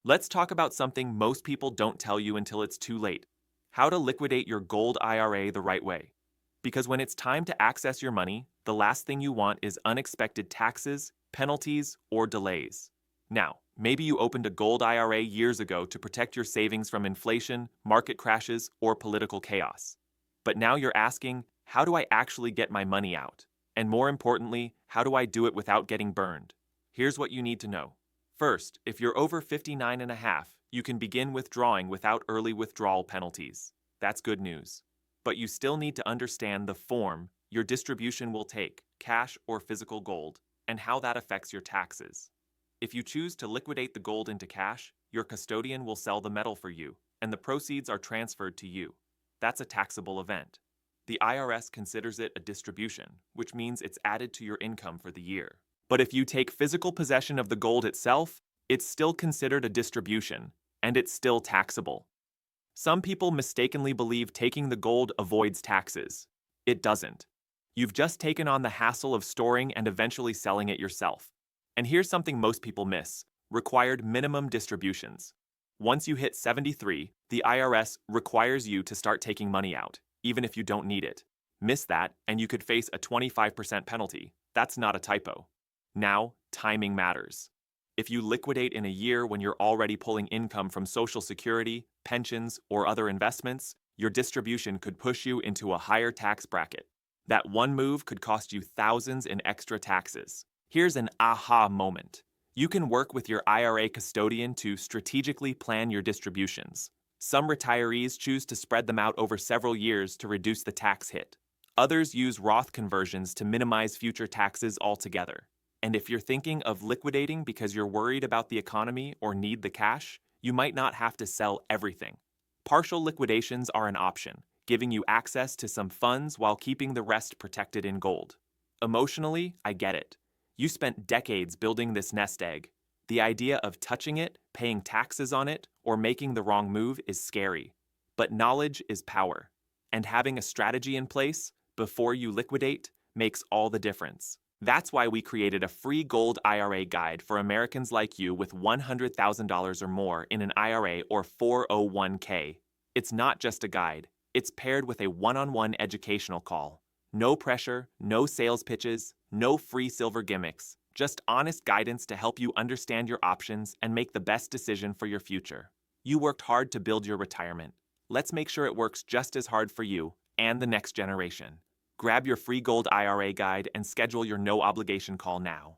Let's talk about something most people don't tell you until it's too late: how to liquidate your gold IRA the right way. Because when it's time to access your money, the last thing you want is unexpected taxes, penalties, or delays. Now, maybe you opened a gold IRA years ago to protect your savings from inflation, market crashes, or political chaos. But now you're asking, how do I actually get my money out? And more importantly, how do I do it without getting burned? Here's what you need to know. First, if you're over 59 and a half, you can begin withdrawing without early withdrawal penalties. That's good news. But you still need to understand the form your distribution will take, cash or physical gold, and how that affects your taxes. If you choose to liquidate the gold into cash, your custodian will sell the metal for you, and the proceeds are transferred to you. That's a taxable event. The IRS considers it a distribution, which means it's added to your income for the year. But if you take physical possession of the gold itself, it's still considered a distribution, and it's still taxable. Some people mistakenly believe taking the gold avoids taxes. It doesn't. You've just taken on the hassle of storing and eventually selling it yourself. And here's something most people miss: required minimum distributions. Once you hit 73, the IRS requires you to start taking money out, even if you don't need it. Miss that, and you could face a 25% penalty. That's not a typo. Now, timing matters. If you liquidate in a year when you're already pulling income from Social Security, pensions, or other investments, your distribution could push you into a higher tax bracket. That one move could cost you thousands in extra taxes. Here's an aha moment. You can work with your IRA custodian to strategically plan your distributions. Some retirees choose to spread them out over several years to reduce the tax hit. Others use Roth conversions to minimize future taxes altogether. And if you're thinking of liquidating because you're worried about the economy or need the cash, you might not have to sell everything. Partial liquidations are an option, giving you access to some funds while keeping the rest protected in gold. Emotionally, I get it. You spent decades building this nest egg. The idea of touching it, paying taxes on it, or making the wrong move is scary. But knowledge is power. And having a strategy in place before you liquidate makes all the difference. That's why we created a free gold IRA guide for Americans like you with $100,000 or more in an IRA or 401k. It's not just a guide. It's paired with a one-on-one educational call. No pressure, no sales pitches, no free silver gimmicks. Just honest guidance to help you understand your options and make the best decision for your future. You worked hard to build your retirement. Let's make sure it works just as hard for you and the next generation. Grab your free gold IRA guide and schedule your no-obligation call now.